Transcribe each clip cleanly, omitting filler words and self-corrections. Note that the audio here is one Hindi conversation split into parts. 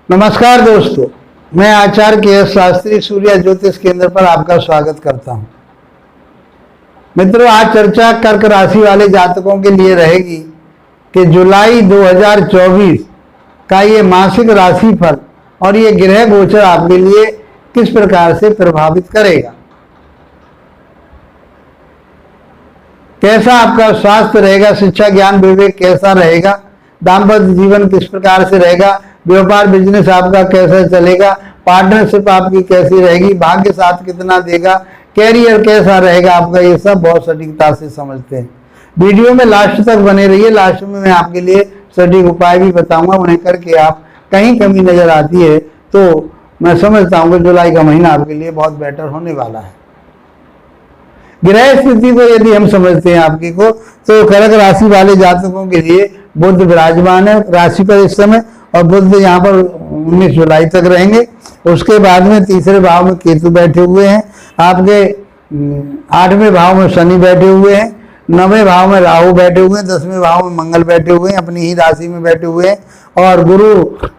नमस्कार दोस्तों, मैं आचार्य के एस शास्त्री सूर्य ज्योतिष केंद्र पर आपका स्वागत करता हूं। मित्रों, आज चर्चा कर्क राशि वाले जातकों के लिए रहेगी कि जुलाई 2024 का ये मासिक राशिफल और ये ग्रह गोचर आपके लिए किस प्रकार से प्रभावित करेगा। कैसा आपका स्वास्थ्य रहेगा, शिक्षा ज्ञान विवेक कैसा रहेगा, दाम्पत्य जीवन किस प्रकार से रहेगा, व्यापार बिजनेस आपका कैसा चलेगा, पार्टनरशिप आपकी कैसी रहेगी, भाग्य साथ कितना देगा, कैरियर कैसा रहेगा आपका, ये सब बहुत सटीकता से समझते हैं। वीडियो में लास्ट तक बने रहिए। लास्ट में मैं आपके लिए सटीक उपाय भी बताऊंगा, उन्हें करके आप कहीं कमी नजर आती है तो मैं समझता हूँ कि जुलाई का महीना आपके लिए बहुत बेटर होने वाला है। ग्रह स्थिति को यदि हम समझते हैं आपकी को, तो कर्क राशि वाले जातकों के लिए बुध विराजमान है राशि पर इस समय, और बुध यहाँ पर 19 जुलाई तक रहेंगे। उसके बाद में तीसरे भाव में केतु बैठे हुए हैं, आपके 8वें भाव में शनि बैठे हुए हैं, 9वें भाव में राहु बैठे हुए हैं, 10वें भाव में मंगल बैठे हुए हैं, अपनी ही राशि में बैठे हुए हैं, और गुरु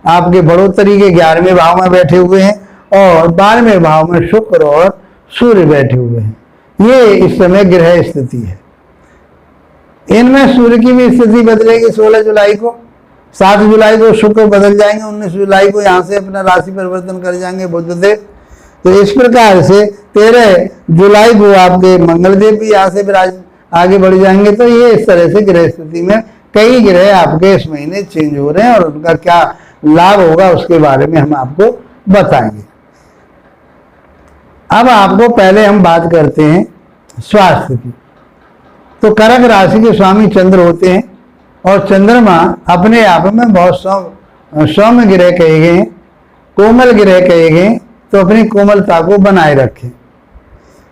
आपके बढ़ोतरी के 11वें भाव में बैठे हुए हैं, और 12वें भाव में शुक्र और सूर्य बैठे हुए हैं। ये इस समय ग्रह स्थिति है। इनमें सूर्य की भी स्थिति बदलेगी 16 जुलाई को, 7 जुलाई को शुक्र बदल जाएंगे, 19 जुलाई को यहाँ से अपना राशि परिवर्तन कर जाएंगे बुधदेव। तो इस प्रकार से 13 जुलाई को आपके मंगलदेव भी यहाँ से आगे बढ़ जाएंगे। तो ये इस तरह से ग्रह स्थिति में कई ग्रह आपके इस महीने चेंज हो रहे हैं, और उनका क्या लाभ होगा उसके बारे में हम आपको बताएंगे। अब आपको पहले हम बात करते हैं स्वास्थ्य की। तो कर्क राशि के स्वामी चंद्र होते हैं, और चंद्रमा अपने आप में बहुत सौम्य ग्रह कहे गए हैं, कोमल ग्रह कहे गए। तो अपनी कोमलता को बनाए रखें।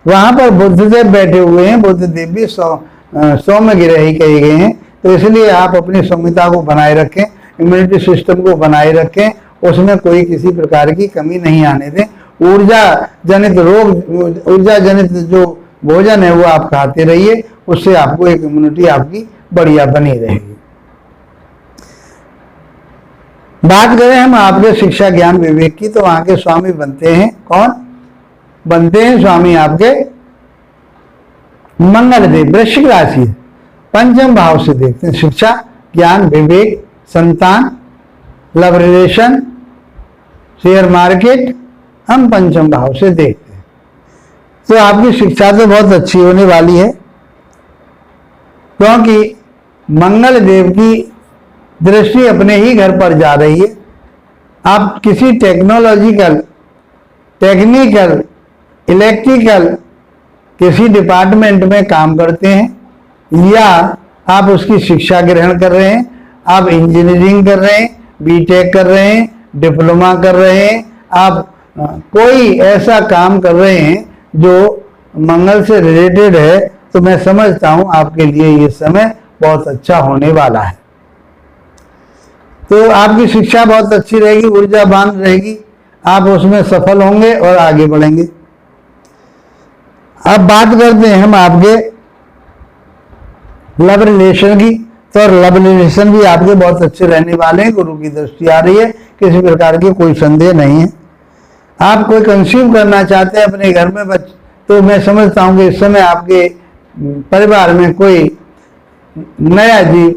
वहां पर बुधदेव बैठे हुए हैं, बुधदेव भी सौम्य ग्रह ही कहे गए हैं। तो इसलिए आप अपनी सौम्यता को बनाए रखें, इम्यूनिटी सिस्टम को बनाए रखें, उसमें कोई किसी प्रकार की कमी नहीं आने दें। ऊर्जा जनित रोग, ऊर्जा जनित जो भोजन है वो आप खाते रहिए, उससे आपको एक इम्यूनिटी आपकी बढ़िया बनी रहेगी। बात करें हम आपके शिक्षा ज्ञान विवेक की, तो वहां के स्वामी बनते हैं कौन? बनते हैं स्वामी आपके मंगलदेव। वृश्चिक राशि है, पंचम भाव से देखते हैं शिक्षा ज्ञान विवेक, संतान, लव रिलेशन, शेयर मार्केट, हम पंचम भाव से देखते हैं। तो आपकी शिक्षा तो बहुत अच्छी होने वाली है, क्योंकि मंगल देव की दृष्टि अपने ही घर पर जा रही है। आप किसी टेक्निकल, इलेक्ट्रिकल किसी डिपार्टमेंट में काम करते हैं, या आप उसकी शिक्षा ग्रहण कर रहे हैं, आप इंजीनियरिंग कर रहे हैं, बीटेक कर रहे हैं, डिप्लोमा कर रहे हैं, आप कोई ऐसा काम कर रहे हैं जो मंगल से रिलेटेड है, तो मैं समझता हूं आपके लिए ये समय बहुत अच्छा होने वाला है। तो आपकी शिक्षा बहुत अच्छी रहेगी, ऊर्जावान रहेगी, आप उसमें सफल होंगे और आगे बढ़ेंगे। अब बात करते हैं हम आपके लव रिलेशन की। तो लव रिलेशन भी आपके बहुत अच्छे रहने वाले हैं, गुरु की दृष्टि आ रही है, किसी प्रकार की कोई संदेह नहीं है। आप कोई कंसीव करना चाहते हैं अपने घर में तो मैं समझता हूं कि इस समय आपके परिवार में कोई नया जीव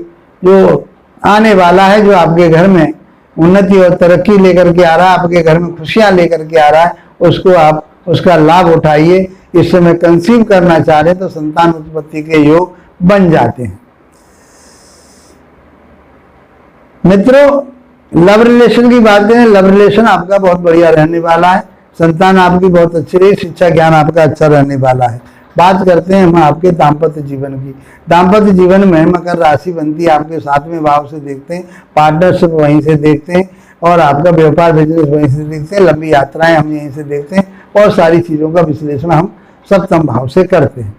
जो आने वाला है, जो आपके घर में उन्नति और तरक्की लेकर के आ रहा है, आपके घर में खुशियां लेकर के आ रहा है, उसको आप उसका लाभ उठाइए। इस समय कंसीव करना चाह रहे हैं तो संतान उत्पत्ति के योग बन जाते हैं। मित्रों, लव रिलेशन की बात करें, लव रिलेशन आपका बहुत बढ़िया रहने वाला है, संतान आपकी बहुत अच्छी रही, शिक्षा ज्ञान आपका अच्छा रहने वाला है। बात करते हैं हम आपके दाम्पत्य जीवन की। दाम्पत्य जीवन में मकर राशि बनती है आपके 7वें भाव से देखते हैं, पार्टनरशिप वहीं से देखते हैं, और आपका व्यापार बिजनेस वहीं से देखते हैं, लंबी यात्राएं हम यहीं से देखते हैं, और सारी चीजों का विश्लेषण हम सप्तम भाव से करते हैं।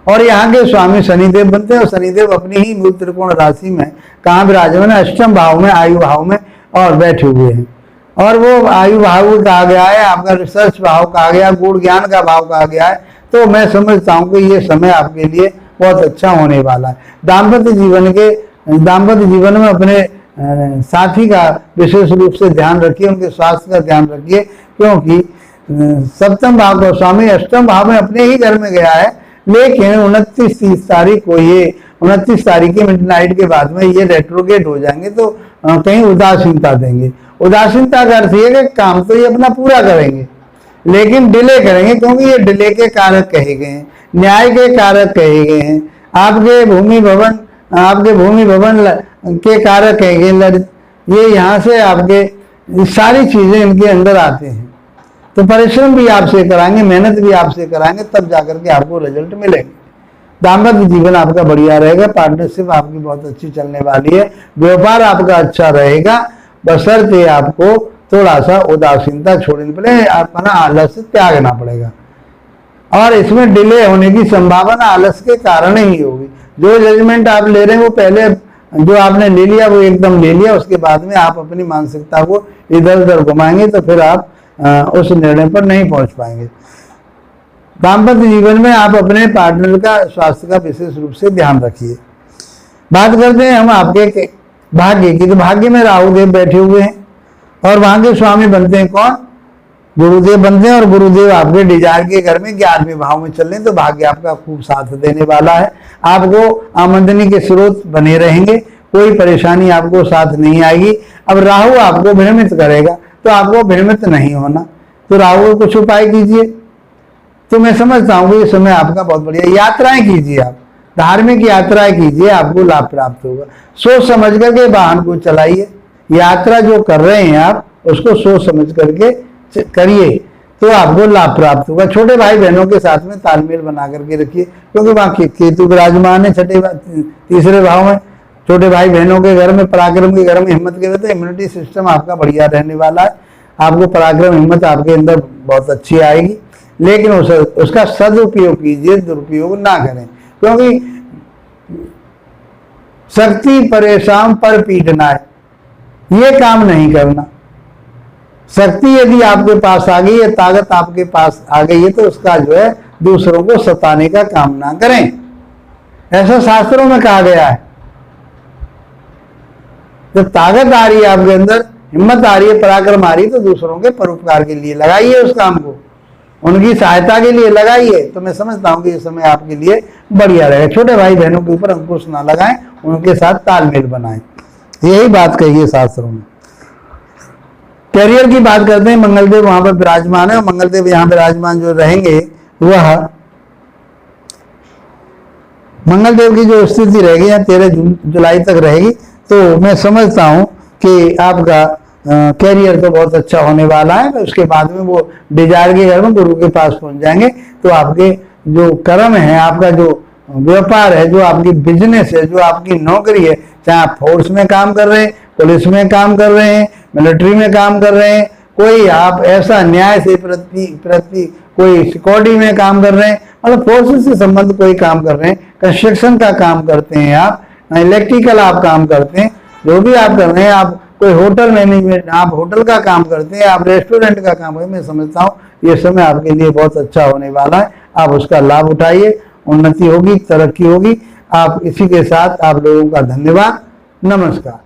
और यहाँ के स्वामी शनिदेव बनते हैं, और शनिदेव अपनी ही मूल त्रिकोण राशि में कहाँ विराजमान है? अष्टम भाव में, आयु भाव में और बैठे हुए हैं। और वो आयु भाव कहा गया है, आपका रिसर्च भाव कहा गया, गुण ज्ञान का भाव कहा गया है। तो मैं समझता हूं कि ये समय आपके लिए बहुत अच्छा होने वाला है। दाम्पत्य जीवन में अपने साथी का विशेष रूप से ध्यान रखिए, उनके स्वास्थ्य का ध्यान रखिए, क्योंकि सप्तम भाव का स्वामी अष्टम भाव में अपने ही घर में गया है, लेकिन 29-30 तारीख को ये 29 तारीख के मिडनाइट के बाद में ये रेट्रोगेट हो जाएंगे, तो कहीं उदासीनता देंगे। उदासीनता का अर्थ ये कि काम तो ये अपना पूरा करेंगे लेकिन डिले करेंगे, क्योंकि ये डिले के कारक कहे गए हैं, न्याय के कारक कहे गए हैं, आपके भूमि भवन के कारक कहे गए, ये यहाँ से आपके सारी चीजें इनके अंदर आते हैं। तो परिश्रम भी आपसे कराएंगे, मेहनत भी आपसे कराएंगे, तब जाकर के आपको रिजल्ट मिलेंगे। दाम्पत्य जीवन आपका बढ़िया रहेगा, पार्टनरशिप आपकी बहुत अच्छी चलने वाली है, व्यापार आपका अच्छा रहेगा, बशर्ते आपको थोड़ा सा उदासीनता छोड़नी पड़े, अपना आलस्य त्यागना पड़ेगा। और इसमें डिले होने की संभावना आलस के कारण ही होगी। जो जजमेंट आप ले रहे हैं वो पहले जो आपने ले लिया वो एकदम ले लिया, उसके बाद में आप अपनी मानसिकता को इधर उधर घुमाएंगे तो फिर आप उस निर्णय पर नहीं पहुंच पाएंगे। दाम्पत्य जीवन में आप अपने पार्टनर का स्वास्थ्य का विशेष रूप से ध्यान रखिए। बात करते हैं हम आपके भाग्य की, तो भाग्य में राहु देव बैठे हुए हैं और वहां के स्वामी बनते हैं कौन? गुरुदेव बनते हैं, और गुरुदेव आपके डिजायर के घर में 11वें भाव में चल रहे हैं, तो भाग्य आपका खूब साथ देने वाला है। आपको आमदनी के स्रोत बने रहेंगे, कोई परेशानी आपको साथ नहीं आएगी। अब राहु आपको भ्रमित करेगा, तो आपको भ्रमित नहीं होना, तो राहु को कुछ उपाय कीजिए। तो मैं समझता हूँ कि ये समय आपका बहुत बढ़िया, यात्राएं कीजिए, आप धार्मिक यात्राएं कीजिए, आपको लाभ प्राप्त होगा। सोच समझ करके वाहन को चलाइए, यात्रा जो कर रहे हैं आप उसको सोच समझ करके करिए, तो आपको लाभ प्राप्त होगा। छोटे भाई बहनों के साथ में तालमेल बना करके रखिए, क्योंकि वहां केतु विराजमान है तीसरे भाव में। छोटे भाई बहनों के घर में, पराक्रम के घर में, हिम्मत के घर, तो इम्यूनिटी सिस्टम आपका बढ़िया रहने वाला है। आपको पराक्रम हिम्मत आपके अंदर बहुत अच्छी आएगी, लेकिन उसका सदुपयोग कीजिए, दुरुपयोग ना करें, क्योंकि शक्ति परेशान पर पीटना है, ये काम नहीं करना। शक्ति यदि आपके पास आ गई है, ताकत आपके पास आ गई है, तो उसका जो है दूसरों को सताने का काम ना करें, ऐसा शास्त्रों में कहा गया है। जब ताकत आ रही है आपके अंदर, हिम्मत आ रही है, पराक्रम आ रही है, तो दूसरों के परोपकार के लिए लगाइए, उस काम को उनकी सहायता के लिए लगाइए। तो मैं समझता हूं कि ये समय आपके लिए बढ़िया रहेगा। छोटे भाई बहनों के ऊपर अंकुश ना लगाएं, उनके साथ तालमेल बनाएं, यही बात कही है शास्त्रों में। कैरियर की बात करते हैं, मंगलदेव वहां पर विराजमान है, और मंगलदेव यहाँ विराजमान जो रहेंगे, वह मंगलदेव की जो स्थिति रहेगी 13 जुलाई तक रहेगी, तो मैं समझता हूं कि आपका कैरियर तो बहुत अच्छा होने वाला है। उसके बाद में वो डिजायर के घर में गुरु के पास पहुंच जाएंगे, तो आपके जो कर्म है, आपका जो व्यापार है, जो आपकी बिजनेस है, जो आपकी नौकरी है, चाहे आप फोर्स में काम कर रहे हैं, पुलिस में काम कर रहे हैं, मिलिट्री में काम कर रहे हैं, कोई आप ऐसा न्याय से प्रति कोई सिक्योरिटी में काम कर रहे हैं, मतलब फोर्स से संबंध कोई काम कर रहे हैं, कंस्ट्रक्शन का काम करते हैं आप, इलेक्ट्रिकल आप काम करते हैं, जो भी आप कर रहे हैं, आप कोई होटल मैनेजमेंट, आप होटल का काम करते हैं, आप रेस्टोरेंट का काम करते हैं, मैं समझता हूँ ये समय आपके लिए बहुत अच्छा होने वाला है। आप उसका लाभ उठाइए, उन्नति होगी, तरक्की होगी। आप इसी के साथ आप लोगों का धन्यवाद, नमस्कार।